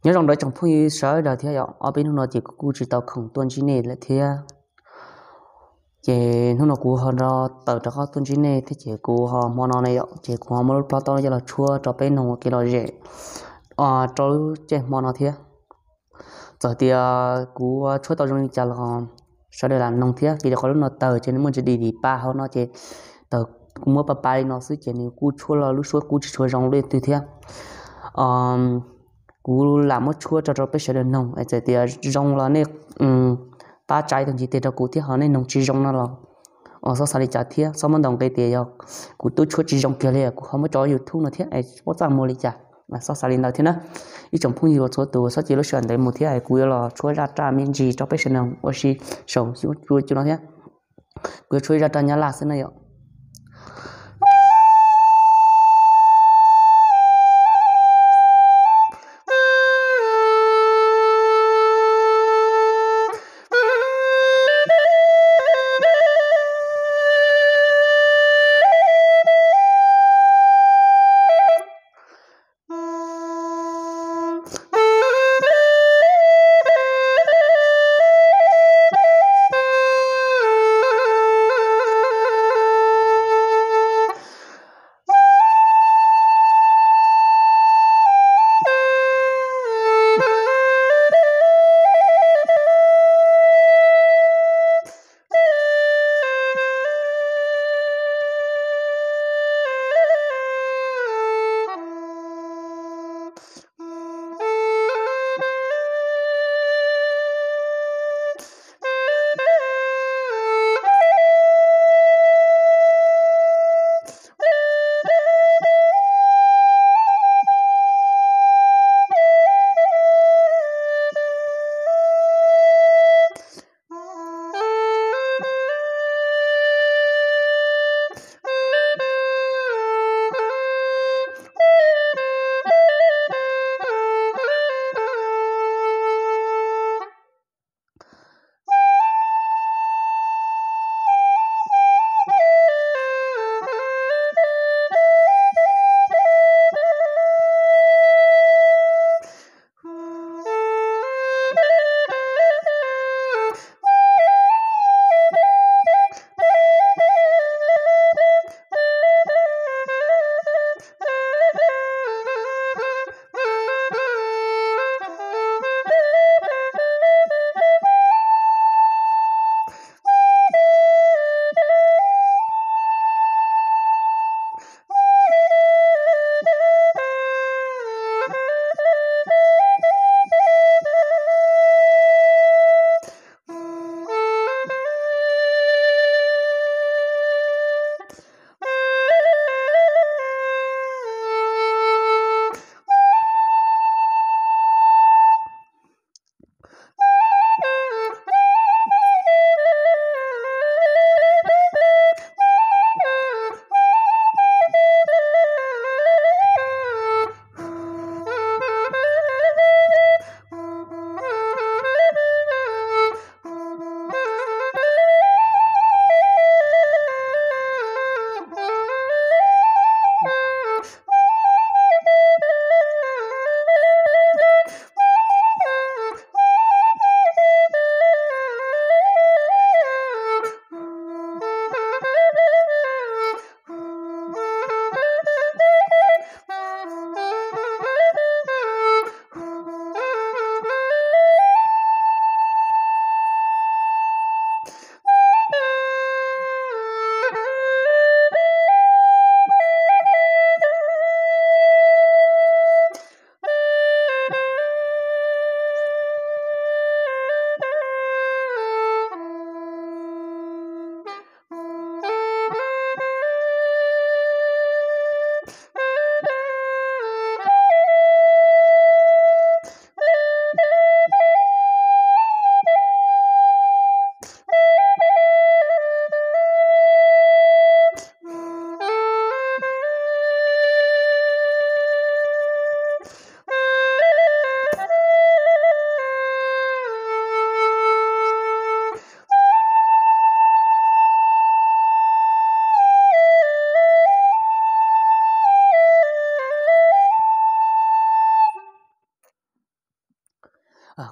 nhớ rằng đó trong phu sở đời thế ạ ở bên nó chỉ có chỉ tàu khổng tuần chỉ này là thế chỉ nó cũng họ ra tàu cho họ tuần chỉ này thì chỉ có họ món này ạ chỉ có họ mua plot to cho là chua cho bên nó cái là dễ cho chỉ món nó thế giờ thì cú chua tàu trong chả là sau đây là nông thế vì có lúc nó tàu trên nó chỉ đi ba họ nó chỉ tàu cũng mua ba nó sẽ chỉ nếu cú chua là lúc chua cú chỉ chua trong lên từ thế cú làm một chua cho bé sẽ được nông ấy thì rong là này ta trái thằng chị thì cho cú thì họ nên nông chỉ rong nó là sau sau đi trả thiệt sau mình đồng cái tiền cho cú tôi chua chỉ rong kia liền cú không có cho nhiều thu nữa thiết ấy có rằng mua đi trả mà sau sau đi nào thế nữa ít trong phong nhiều số từ sau chỉ lúc chuyển tới một thiết ấy cú là chua ra trả miếng gì cho bé sẽ nông ở xí sống chua cho nó thiết cú chua ra trả nhà là thế này ạ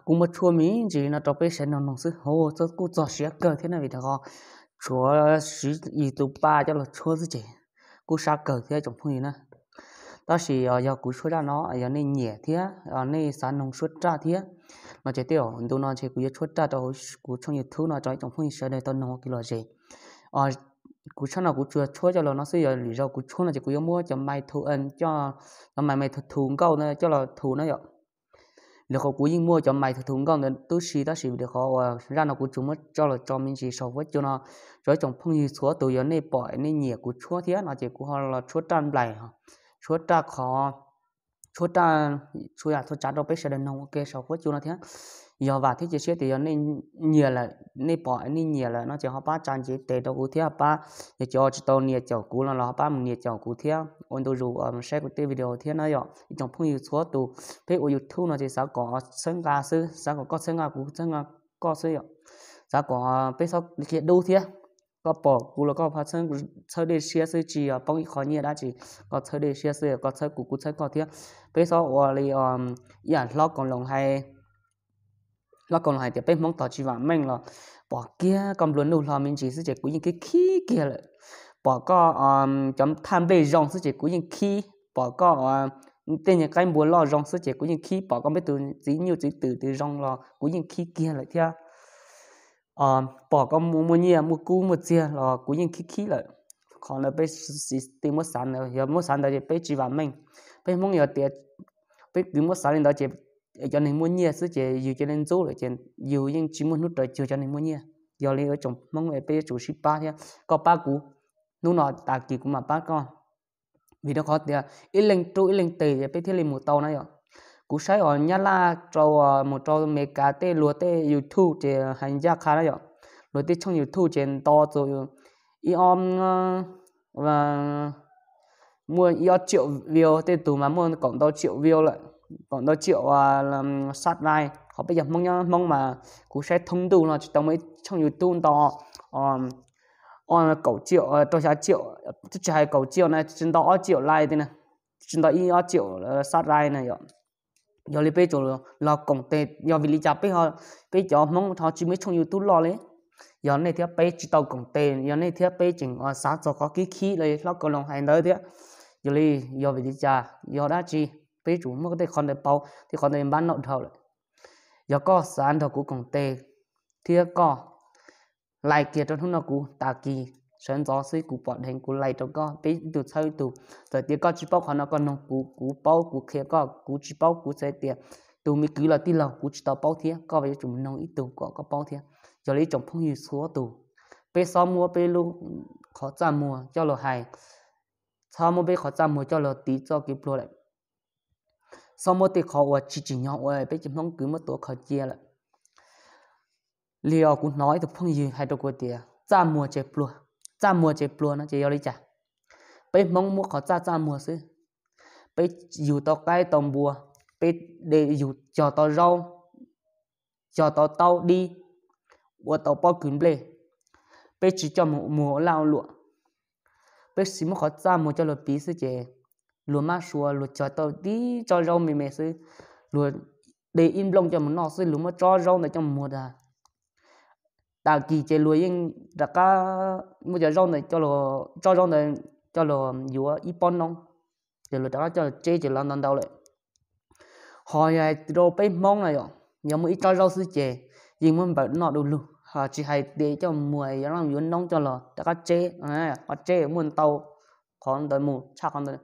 cú một chua mí chỉ nó cho bé sẽ nó nông sư hồ cho cú cho sẽ cờ thế này vì thằng chúa sĩ ý tụ ba cho là chúa gì chứ cú sa cờ thế trong phong gì nè đó là giờ cú chúa ra nó giờ nên nhẹ thế nên sản nông xuất ra thế mà chỉ tiêu tụi nó chỉ cú xuất ra cho cú trong nhiều thứ nó cho trong phong gì sẽ đây tao nông cái là gì cú cho nó cú chúa cho là nó sẽ giờ lý do cú chúa là chỉ cú mua cho mày thu ân cho mày thu câu nữa cho là thu nó vậy được họ cú mua cho mày thu câu nữa tôi xí đó xí được họ ra nó cú chúng mất cho là cho mình chỉ sau với cho nó rồi trong phong gì số tụi giờ này bỏ này nhẹ cú chúa thế nó chỉ cú họ là chúa trăn lại chúa ta khó chúa ta chúa trả đâu biết sẽ đến nông ok sau với cho nó thế giờ và thế chỉ thì nên nhiều là nên bỏ nên nhiều là nó chỉ họ ba trang chỉ để đâu cụ thể ba để cho tao nhiều chỗ cũ là ba mình nhiều chỗ cụ thể ôn tôi dù share cái video thế này rồi trong phong yêu số tu thế ở YouTube nó chỉ sẽ có sinh ca sư sẽ có sinh ca cũ sinh ca có sư rồi sẽ có biết sao cái đâu thế có bỏ cũ là có phát sinh chơi để share sư chỉ bao nhiêu khó nhiều đã chỉ có chơi để share sư có chơi cũ chơi có thế biết sao ở đây lo còn lòng hay lo còn lại thì bên mong tỏ chỉ vàng mình là bỏ kia còn luôn luôn là mình chỉ sẽ chỉ của những cái khí kia lại bỏ có chấm tham bề rong sẽ chỉ của những khí bỏ có tên những cái muốn lo rong sẽ chỉ của những khí bỏ có biết từ chỉ nhiều chỉ từ rong là của những khí kia lại theo bỏ có mua nhiều mua cú mua chia là của những khí lại còn là bên tìm mua sản rồi giờ mua sản đó thì bên chỉ vàng mình bên mong nhiều tiền bên tìm mua sản đó chỉ cho nên mua nhiều sự chế dù cho nên số lại trên dù nhưng chỉ muốn nút trời chưa cho nên mua nhiều giờ lấy ở trong mong về bây chủ ship ba thế có ba cú nút nọ tà kỳ cũng mà ba con vì nó khó thì ít lên tề thì bây thế lên một tàu này rồi cú sai ở nhà la trâu một trâu mấy cá tê lúa tê YouTube thì hành gia khá đấy rồi lúa tê trong YouTube trên to rồi và mua triệu view tê tụ mà mua cộng to triệu view lại còn đó triệu làm sát này họ bây giờ mong mà cũng sẽ thông đủ là chỉ tao mới trong YouTube to cậu triệu tôi sẽ triệu tôi chạy cậu triệu này trên đó triệu like thế này trên đó triệu sát like này rồi giờ lấy bây giờ là công ty giờ vì lý do bây giờ mong họ chỉ mới trong YouTube lo đấy giờ này thì bây chỉ tao công ty giờ này thì bây chỉnh sát cho có cái khí này nó còn lòng hành đấy thế giờ vì lý do giờ đã chi bây giờ mà có thể còn để bao thì còn để bán nợ thầu lại giờ có sản thầu của công ty thì có lại kia trong nó của ta kỳ sản gió sĩ của bọn hình của lại trong có bây từ sau từ rồi thì có chỉ bao họ nó còn của bao của kia có của chỉ bao của sẽ tiền từ mình cứ là tin lòng của chỉ tao bao thiệt có vậy chúng nông ít từ có bao thiệt giờ lấy trong phong hiệu số từ bây sau mua bây luôn khó trả mua cho là hay sau mua bây khó trả mua cho là tí cho kịp luôn lại sau một tiệc họ chỉ nhau bây giờ mong cứ một tổ khó chia lại liều cũng nói được phong gì hay đâu có tiền ra mùa chế plua nó chỉ yêu đi chả bây mong mua khó ra mùa xứ bây dù tao cái tàu bùa bây để dù cho tao rau cho tao đi của tao bao kín bể bây chỉ cho một mùa lao lụa bây xí mua khó ra mùa cho lột tí xứ chế lúa má xua lúa cho tao tí cho rau mềm xứ lúa để im lông cho một nọ xứ lúa mà cho rau này trong mùa đà ta kỳ chế lúa nhưng đã cá mua cho rau này cho rau này cho lúa dúa ít pon nông để lúa đã cho chế chỉ làm đâu lại hồi rồi bây mong này rồi nhớ một ít cho rau xứ chế nhưng mà bảo nọ đủ luôn họ chỉ hay để cho mùa ấy làm dúa nông cho lúa đã cá chế họ chế muốn tàu còn đợi mù chắc còn đợi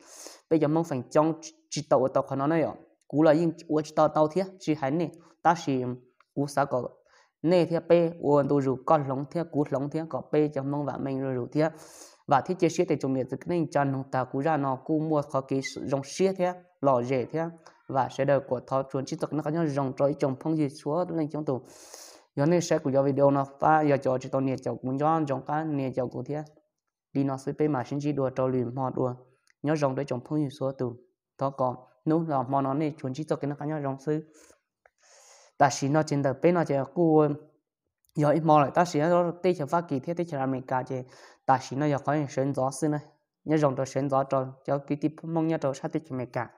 bây giờ mong phải trong chỉ tàu của nó này rồi cú là nhưng của chỉ tàu thiết chỉ hay này ta chỉ cú sao có nè thiết pe uốn tôi rủ con lóng thiết cú lóng thiết có pe cho mong bạn mình rồi rủ thiết và thiết chia sẻ để chúng mình tự nên cho nó ta cú ra nó cú mua khó cái dòng xiết thiết lò rẻ thiết và sẽ đời của thọ chuẩn chỉ thực nó có nhau dòng trôi trồng phong gì xuống lên trong tủ giờ này sẽ của video nó và giờ cho chỉ tao nè cháu cũng cho trong cái nè cháu của thiết đi nó sẽ pe mà xin chỉ đùa trò lìm họ đùa nhớ dòng đấy trồng phong gì xuống tủ đó còn nếu là món nó này chuẩn chỉ thực cái nó có nhau dòng sư ta chỉ nó trên đời bên nó chỉ cô giờ ít mò lại ta chỉ nó tây chờ phát kỳ thế tây chờ làm mình cả chỉ ta chỉ nó giờ có những sinh gió xưa này nhớ dòng trò sinh gió trò cho cái tiếp mong nhớ trò sát tây chờ mình cả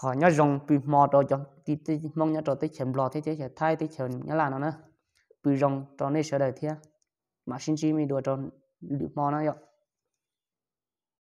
họ nhớ rong bị mò rồi cho tí mong nhớ rồi tới chém lò thế sẽ thay tới chém nhớ là nó nữa bị rong cho nên sợ đời thế mà xin chi mi đùa cho mò nó vậy